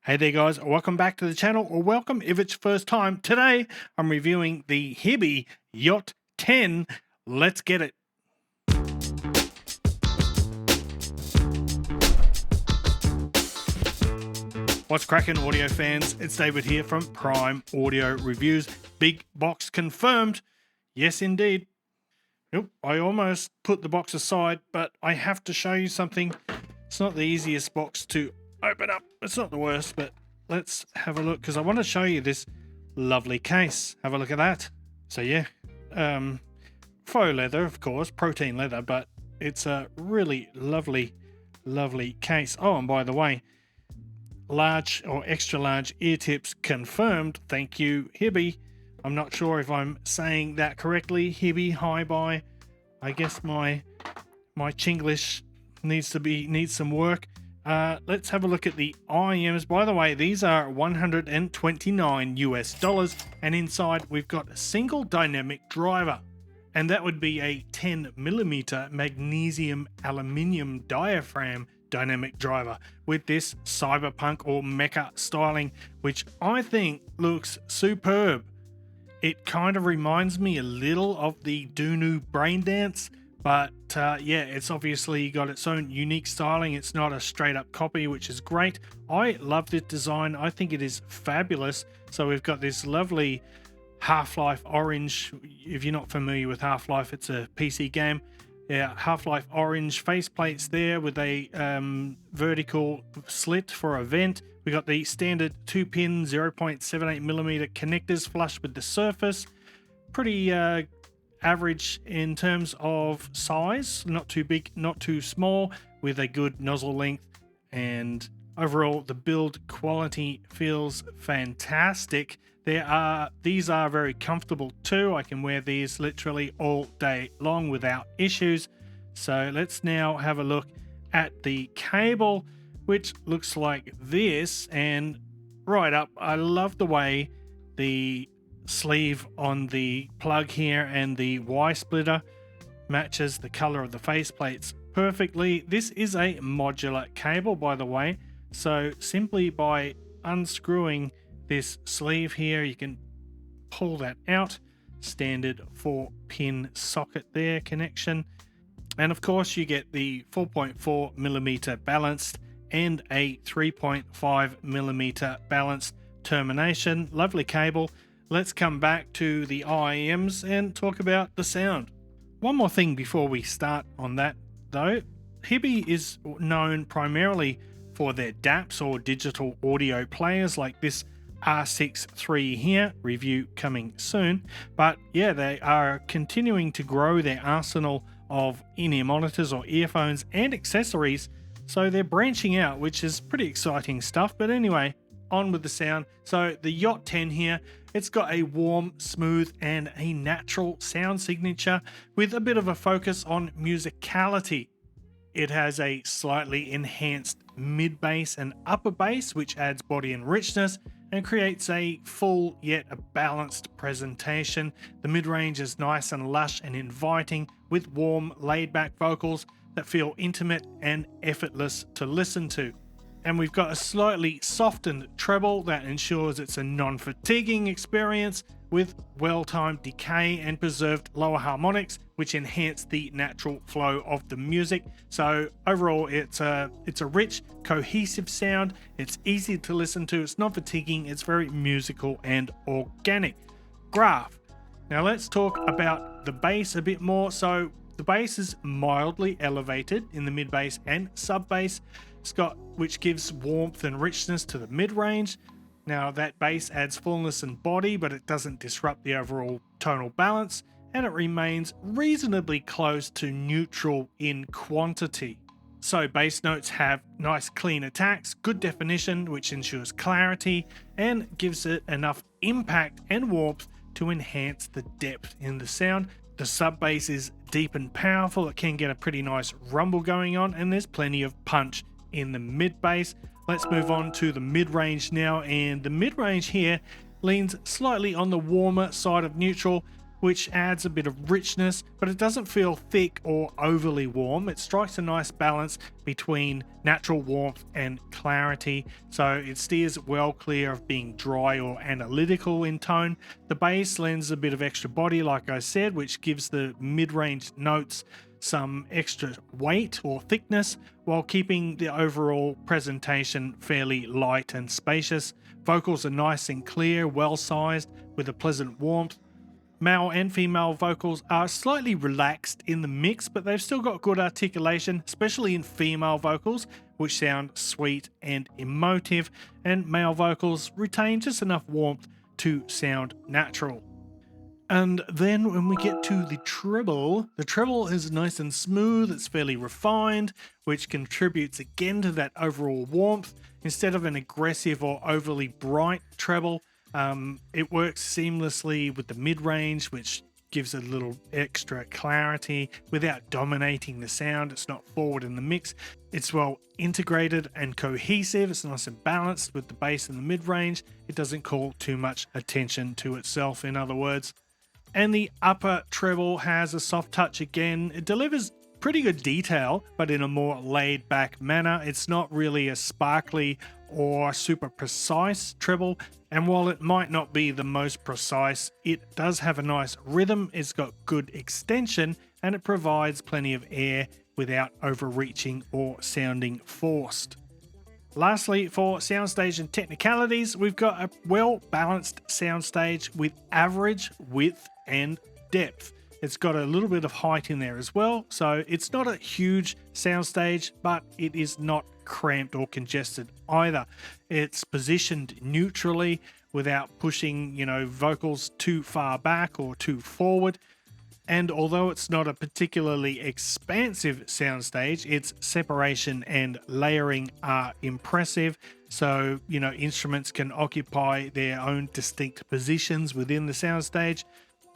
Hey there guys, welcome back to the channel, or welcome if it's your first time. Today I'm reviewing the HiBy Yacht 10. Let's get it. What's cracking, audio fans? It's David here from Prime Audio Reviews. Big box confirmed. Yes indeed. Nope, I almost put the box aside, but I have to show you something. It's not the easiest box to open up. It's not the worst, but let's have a look because I want to show you this lovely case. Have a look at that. So yeah, faux leather, of course, protein leather, but it's a really lovely case. Oh, and by the way, large or extra large ear tips confirmed. Thank you, HiBy. I'm not sure if I'm saying that correctly. HiBy. I guess my Chinglish needs some work. Let's have a look at the IMs. By the way, these are $129 US, and inside we've got a single dynamic driver, and that would be a 10mm magnesium aluminium diaphragm dynamic driver with this cyberpunk or mecha styling, which I think looks superb. It kind of reminds me a little of the Dunu Braindance, but yeah, it's obviously got its own unique styling. It's not a straight up copy, which is great. I love this design. I think it is fabulous. So we've got this lovely Half-Life orange. If you're not familiar with Half-Life, it's a PC game. Yeah, Half-Life orange faceplates there with a vertical slit for a vent. We got the standard 2-pin 0.78mm connectors flush with the surface. Pretty average in terms of size, not too big, not too small, with a good nozzle length, and overall the build quality feels fantastic. These are very comfortable too. I can wear these literally all day long without issues. So let's now have a look at the cable, which looks like this. And right up, I love the way the sleeve on the plug here and the Y splitter matches the color of the faceplates perfectly. This is a modular cable, by the way, so simply by unscrewing this sleeve here, you can pull that out. Standard 4-pin socket there, connection, and of course you get the 4.4mm balanced and a 3.5mm balanced termination. Lovely cable. Let's come back to the IMs and talk about the sound. One more thing before we start on that though. HiBy is known primarily for their DAPs or digital audio players like this R6 III here, review coming soon. But yeah, they are continuing to grow their arsenal of in-ear monitors or earphones and accessories. So they're branching out, which is pretty exciting stuff. But anyway, on with the sound. So the Yacht 10 here, it's got a warm, smooth, and a natural sound signature with a bit of a focus on musicality. It has a slightly enhanced mid-bass and upper bass, which adds body and richness and creates a full yet a balanced presentation. The mid-range is nice and lush and inviting with warm, laid-back vocals that feel intimate and effortless to listen to. And we've got a slightly softened treble that ensures it's a non-fatiguing experience with well-timed decay and preserved lower harmonics, which enhance the natural flow of the music. So overall, it's a rich, cohesive sound. It's easy to listen to. It's not fatiguing. It's very musical and organic. Graph. Now let's talk about the bass a bit more. So the bass is mildly elevated in the mid-bass and sub-bass, which gives warmth and richness to the mid-range. Now that bass adds fullness and body, but it doesn't disrupt the overall tonal balance, and it remains reasonably close to neutral in quantity. So bass notes have nice clean attacks, good definition, which ensures clarity and gives it enough impact and warmth to enhance the depth in the sound. The sub bass is deep and powerful. It can get a pretty nice rumble going on, and there's plenty of punch in the mid bass. Let's move on to the mid-range now, and the mid-range here leans slightly on the warmer side of neutral, which adds a bit of richness, but it doesn't feel thick or overly warm. It strikes a nice balance between natural warmth and clarity, so it steers well clear of being dry or analytical in tone. The bass lends a bit of extra body, like I said, which gives the mid-range notes some extra weight or thickness while keeping the overall presentation fairly light and spacious. Vocals are nice and clear, well sized, with a pleasant warmth. Male and female vocals are slightly relaxed in the mix, but they've still got good articulation, especially in female vocals, which sound sweet and emotive, and male vocals retain just enough warmth to sound natural. And then when we get to the treble is nice and smooth, it's fairly refined, which contributes again to that overall warmth. Instead of an aggressive or overly bright treble, it works seamlessly with the mid-range, which gives a little extra clarity without dominating the sound. It's not forward in the mix. It's well integrated and cohesive. It's nice and balanced with the bass and the mid-range. It doesn't call too much attention to itself, in other words. And the upper treble has a soft touch again. It delivers pretty good detail, but in a more laid back manner. It's not really a sparkly or super precise treble, and while it might not be the most precise, it does have a nice rhythm. It's got good extension, and it provides plenty of air without overreaching or sounding forced. Lastly, for soundstage and technicalities, we've got a well-balanced soundstage with average width and depth. It's got a little bit of height in there as well, so it's not a huge soundstage, but it is not cramped or congested either. It's positioned neutrally without pushing, vocals too far back or too forward. And although it's not a particularly expansive soundstage, its separation and layering are impressive. So, instruments can occupy their own distinct positions within the soundstage.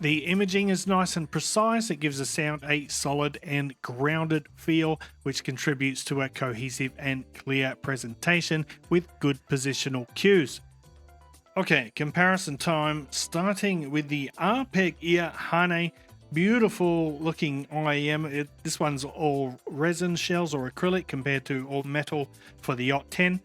The imaging is nice and precise. It gives the sound a solid and grounded feel, which contributes to a cohesive and clear presentation with good positional cues. Okay, comparison time, starting with the Arpeg Ear Hane. Beautiful looking IEM. This one's all resin shells or acrylic compared to all metal for the Yacht 10.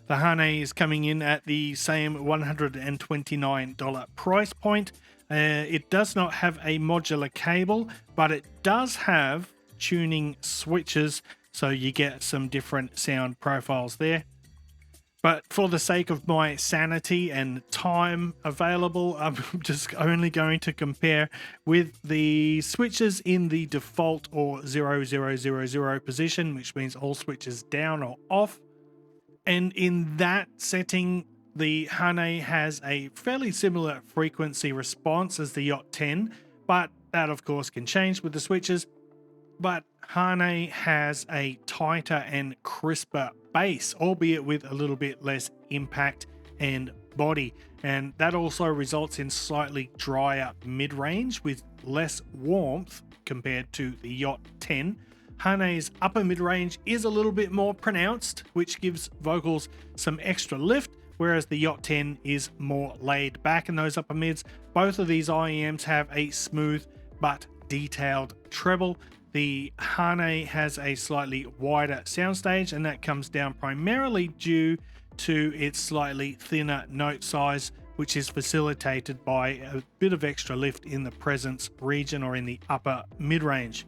The Hane is coming in at the same $129 price point. It does not have a modular cable, but it does have tuning switches, so you get some different sound profiles there. But for the sake of my sanity and time available, I'm just only going to compare with the switches in the default or 0000 position, which means all switches down or off. And in that setting, the Hane has a fairly similar frequency response as the Yacht 10, but that of course can change with the switches. But Hane has a tighter and crisper bass, albeit with a little bit less impact and body, and that also results in slightly drier mid-range with less warmth compared to the Yacht 10. Hane's upper mid-range is a little bit more pronounced, which gives vocals some extra lift, whereas the Yacht 10 is more laid back in those upper mids. Both of these IEMs have a smooth but detailed treble. The Hane has a slightly wider soundstage, and that comes down primarily due to its slightly thinner note size, which is facilitated by a bit of extra lift in the presence region or in the upper mid-range.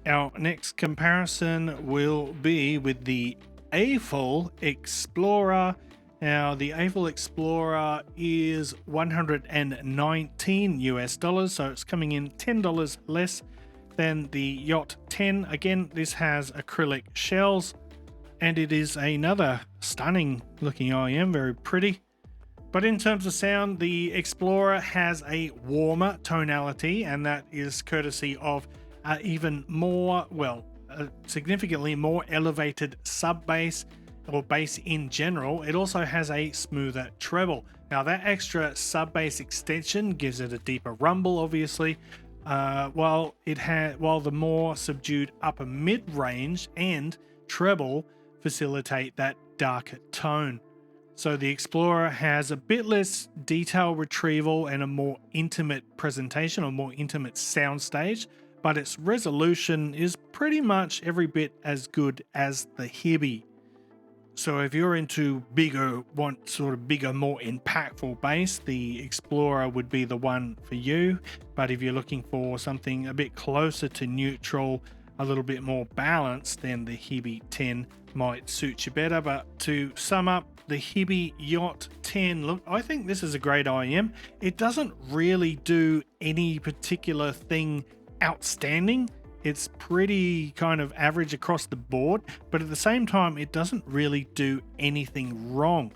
Our next comparison will be with the Aful Explorer. Now, the Aful Explorer is $119 US, so it's coming in $10 less than the Yacht 10. Again, this has acrylic shells, and it is another stunning looking IEM, very pretty. But in terms of sound, the Explorer has a warmer tonality, and that is courtesy of significantly more elevated sub bass or bass in general. It also has a smoother treble. Now, that extra sub bass extension gives it a deeper rumble, obviously, while the more subdued upper mid range and treble facilitate that darker tone. So the Explorer has a bit less detail retrieval and a more intimate presentation or more intimate soundstage, but its resolution is pretty much every bit as good as the HiBy. So if you're into bigger, want sort of bigger, more impactful bass, the Explorer would be the one for you. But if you're looking for something a bit closer to neutral, a little bit more balanced, then the HiBy 10 might suit you better. But to sum up, the HiBy Yacht 10, look, I think this is a great IM. It doesn't really do any particular thing outstanding. It's pretty kind of average across the board, but at the same time, it doesn't really do anything wrong.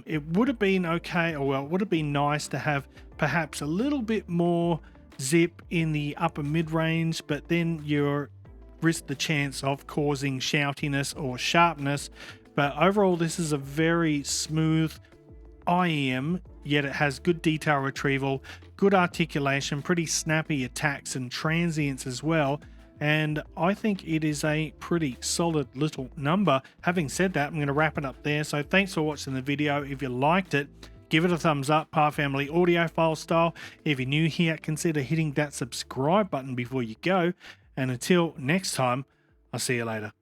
It would have been okay, or well, it would have been nice to have perhaps a little bit more zip in the upper mid-range, but then you risk the chance of causing shoutiness or sharpness. But overall, this is a very smooth IEM, yet it has good detail retrieval, good articulation, pretty snappy attacks and transients as well, and I think it is a pretty solid little number. Having said that, I'm going to wrap it up there. So thanks for watching the video. If you liked it, give it a thumbs up, Par Family Audiophile style. If you're new here, consider hitting that subscribe button before you go, and until next time, I'll see you later.